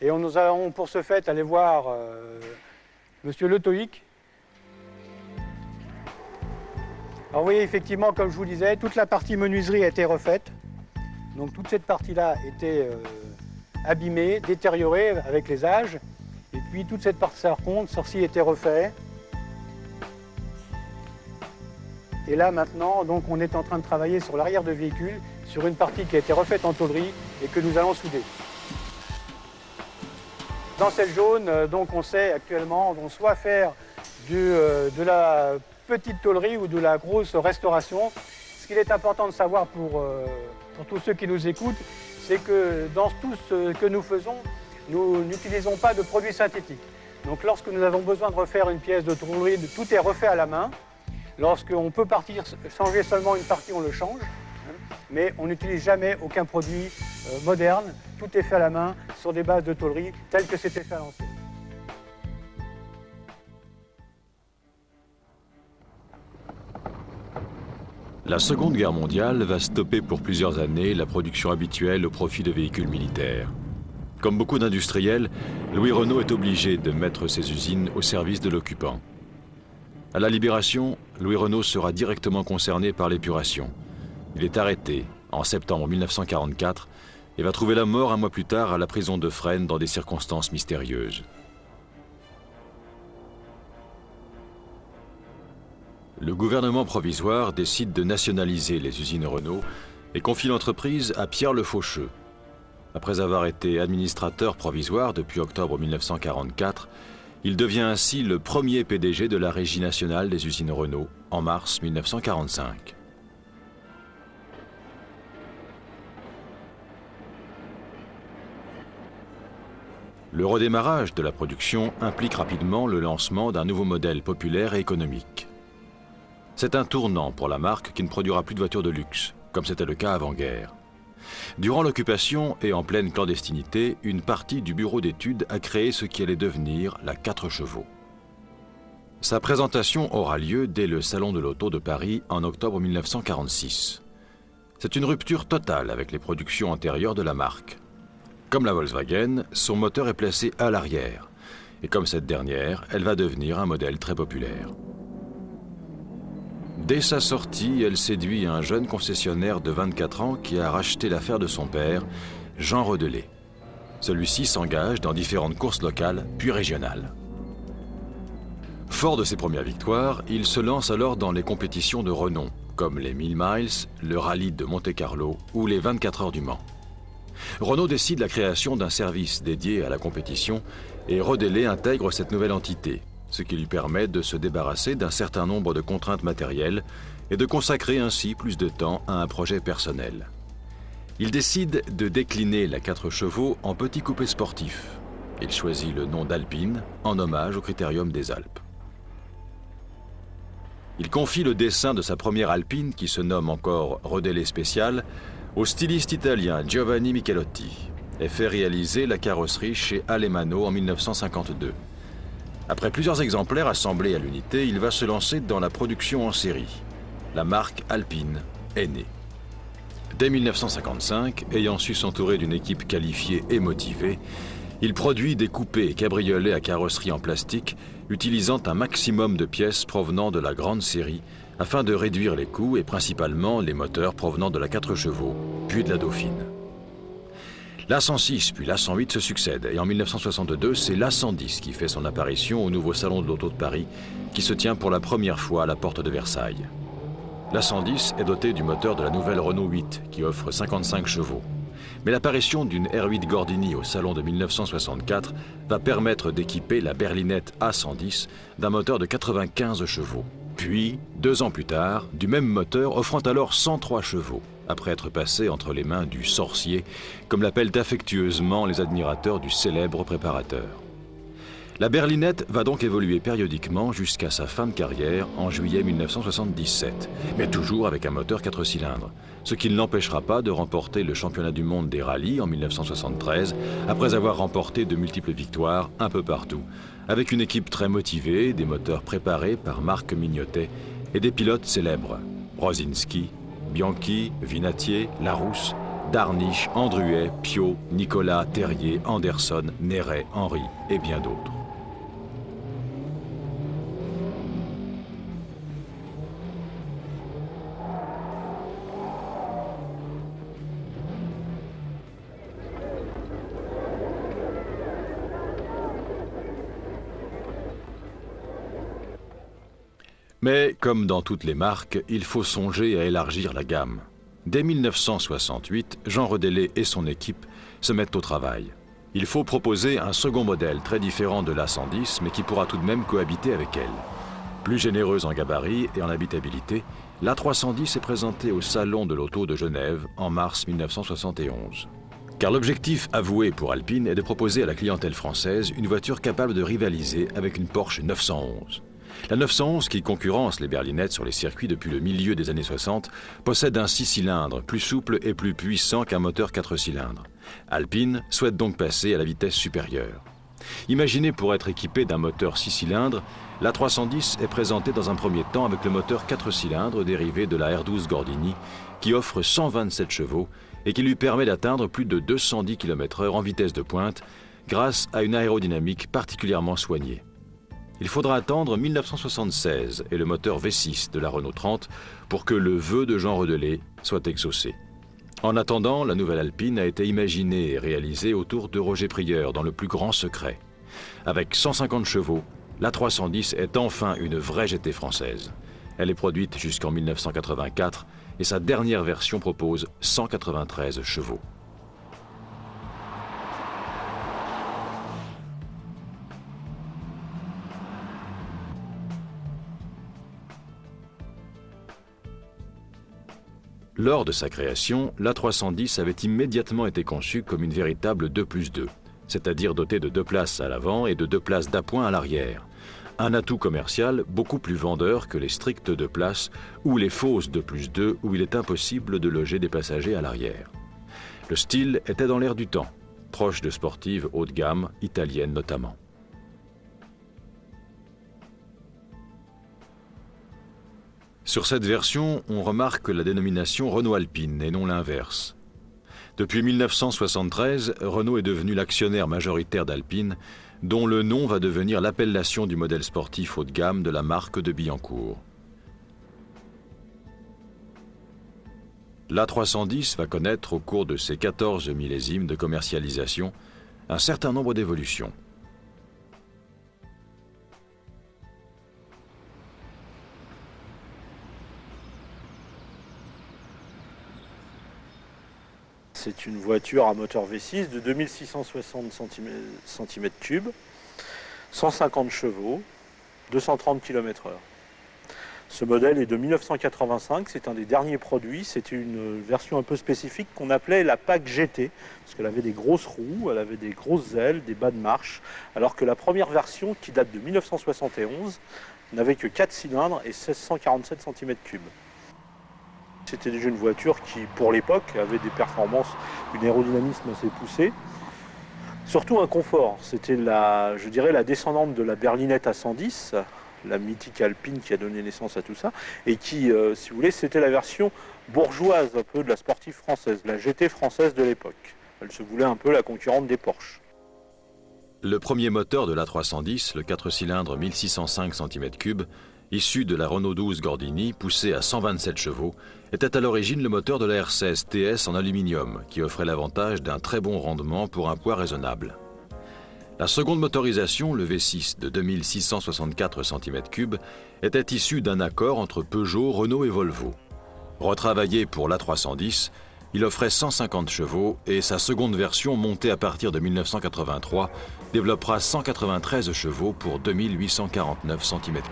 Et nous allons pour ce fait aller voir Monsieur Le Tohic. Alors vous voyez effectivement, comme je vous disais, toute la partie menuiserie a été refaite. Donc toute cette partie-là était abîmée, détériorée avec les âges. Et puis toute cette partie par contre, ceci était refait. Et là maintenant, donc, on est en train de travailler sur l'arrière de véhicule, sur une partie qui a été refaite en tôlerie et que nous allons souder. Dans cette zone, donc, on sait actuellement donc, soit faire de la petite tôlerie ou de la grosse restauration. Ce qu'il est important de savoir pour tous ceux qui nous écoutent, c'est que dans tout ce que nous faisons, nous n'utilisons pas de produits synthétiques. Donc lorsque nous avons besoin de refaire une pièce de tôlerie, tout est refait à la main. Lorsqu'on peut changer seulement une partie, on le change. Mais on n'utilise jamais aucun produit moderne. Tout est fait à la main sur des bases de tôlerie telles que c'était fait à l'ancienne. La Seconde Guerre mondiale va stopper pour plusieurs années la production habituelle au profit de véhicules militaires. Comme beaucoup d'industriels, Louis Renault est obligé de mettre ses usines au service de l'occupant. À la Libération, Louis Renault sera directement concerné par l'épuration. Il est arrêté en septembre 1944 et va trouver la mort un mois plus tard à la prison de Fresnes dans des circonstances mystérieuses. Le gouvernement provisoire décide de nationaliser les usines Renault et confie l'entreprise à Pierre Le Faucheux. Après avoir été administrateur provisoire depuis octobre 1944, il devient ainsi le premier PDG de la Régie nationale des usines Renault en mars 1945. Le redémarrage de la production implique rapidement le lancement d'un nouveau modèle populaire et économique. C'est un tournant pour la marque qui ne produira plus de voitures de luxe, comme c'était le cas avant-guerre. Durant l'occupation et en pleine clandestinité, une partie du bureau d'études a créé ce qui allait devenir la 4 chevaux. Sa présentation aura lieu dès le Salon de l'Auto de Paris en octobre 1946. C'est une rupture totale avec les productions antérieures de la marque. Comme la Volkswagen, son moteur est placé à l'arrière. Et comme cette dernière, elle va devenir un modèle très populaire. Dès sa sortie, elle séduit un jeune concessionnaire de 24 ans qui a racheté l'affaire de son père, Jean Rodelet. Celui-ci s'engage dans différentes courses locales puis régionales. Fort de ses premières victoires, il se lance alors dans les compétitions de renom, comme les 1000 miles, le rallye de Monte-Carlo ou les 24 heures du Mans. Renault décide la création d'un service dédié à la compétition et Rodelet intègre cette nouvelle entité, ce qui lui permet de se débarrasser d'un certain nombre de contraintes matérielles et de consacrer ainsi plus de temps à un projet personnel. Il décide de décliner la 4 chevaux en petit coupé sportif. Il choisit le nom d'Alpine en hommage au Critérium des Alpes. Il confie le dessin de sa première Alpine, qui se nomme encore Rodelet Spécial, au styliste italien Giovanni Michelotti et fait réaliser la carrosserie chez Alemanno en 1952. Après plusieurs exemplaires assemblés à l'unité, il va se lancer dans la production en série. La marque Alpine est née. Dès 1955, ayant su s'entourer d'une équipe qualifiée et motivée, il produit des coupés et cabriolets à carrosserie en plastique, utilisant un maximum de pièces provenant de la grande série afin de réduire les coûts et principalement les moteurs provenant de la 4 chevaux, puis de la Dauphine. L'A106 puis l'A108 se succèdent et en 1962, c'est l'A110 qui fait son apparition au nouveau Salon de l'Auto de Paris qui se tient pour la première fois à la porte de Versailles. L'A110 est doté du moteur de la nouvelle Renault 8 qui offre 55 chevaux. Mais l'apparition d'une R8 Gordini au Salon de 1964 va permettre d'équiper la berlinette A110 d'un moteur de 95 chevaux. Puis, 2 ans plus tard, du même moteur offrant alors 103 chevaux. Après être passé entre les mains du sorcier, comme l'appellent affectueusement les admirateurs du célèbre préparateur. La berlinette va donc évoluer périodiquement jusqu'à sa fin de carrière en juillet 1977, mais toujours avec un moteur 4 cylindres, ce qui ne l'empêchera pas de remporter le championnat du monde des rallyes en 1973, après avoir remporté de multiples victoires un peu partout, avec une équipe très motivée, des moteurs préparés par Marc Mignotet et des pilotes célèbres, Brozinski, Bianchi, Vinatier, Larousse, Darniche, Andruet, Piot, Nicolas, Terrier, Anderson, Néret, Henry et bien d'autres. Mais, comme dans toutes les marques, il faut songer à élargir la gamme. Dès 1968, Jean Redélé et son équipe se mettent au travail. Il faut proposer un second modèle très différent de l'A110, mais qui pourra tout de même cohabiter avec elle. Plus généreuse en gabarit et en habitabilité, l'A310 est présentée au Salon de l'Auto de Genève en mars 1971. Car l'objectif avoué pour Alpine est de proposer à la clientèle française une voiture capable de rivaliser avec une Porsche 911. La 911, qui concurrence les berlinettes sur les circuits depuis le milieu des années 60, possède un 6 cylindres, plus souple et plus puissant qu'un moteur 4 cylindres. Alpine souhaite donc passer à la vitesse supérieure. Imaginée pour être équipée d'un moteur 6 cylindres, la 310 est présentée dans un premier temps avec le moteur 4 cylindres dérivé de la R12 Gordini, qui offre 127 chevaux et qui lui permet d'atteindre plus de 210 km/h en vitesse de pointe grâce à une aérodynamique particulièrement soignée. Il faudra attendre 1976 et le moteur V6 de la Renault 30 pour que le vœu de Jean Redélé soit exaucé. En attendant, la nouvelle Alpine a été imaginée et réalisée autour de Roger Prieur dans le plus grand secret. Avec 150 chevaux, la 310 est enfin une vraie GT française. Elle est produite jusqu'en 1984 et sa dernière version propose 193 chevaux. Lors de sa création, l'A310 avait immédiatement été conçue comme une véritable 2+2, c'est-à-dire dotée de 2 places à l'avant et de 2 places d'appoint à l'arrière. Un atout commercial beaucoup plus vendeur que les strictes 2 places ou les fausses 2+2 où il est impossible de loger des passagers à l'arrière. Le style était dans l'air du temps, proche de sportives haut de gamme, italiennes notamment. Sur cette version, on remarque la dénomination Renault Alpine et non l'inverse. Depuis 1973, Renault est devenu l'actionnaire majoritaire d'Alpine, dont le nom va devenir l'appellation du modèle sportif haut de gamme de la marque de Billancourt. L'A310 va connaître au cours de ses 14 millésimes de commercialisation un certain nombre d'évolutions. C'est une voiture à moteur V6 de 2660 cm3, 150 chevaux, 230 km/h. Ce modèle est de 1985, c'est un des derniers produits, c'était une version un peu spécifique qu'on appelait la PAC GT, parce qu'elle avait des grosses roues, elle avait des grosses ailes, des bas de marche, alors que la première version, qui date de 1971, n'avait que 4 cylindres et 1647 cm3. C'était déjà une voiture qui, pour l'époque, avait des performances, une aérodynamisme assez poussé. Surtout un confort. C'était je dirais, la descendante de la berlinette A110, la mythique Alpine qui a donné naissance à tout ça, et qui, si vous voulez, c'était la version bourgeoise un peu de la sportive française, la GT française de l'époque. Elle se voulait un peu la concurrente des Porsche. Le premier moteur de l'A310, le 4 cylindres 1605 cm3, issu de la Renault 12 Gordini, poussé à 127 chevaux, était à l'origine le moteur de la R16 TS en aluminium, qui offrait l'avantage d'un très bon rendement pour un poids raisonnable. La seconde motorisation, le V6 de 2664 cm3, était issue d'un accord entre Peugeot, Renault et Volvo. Retravaillé pour l'A310, il offrait 150 chevaux et sa seconde version, montée à partir de 1983, développera 193 chevaux pour 2849 cm3.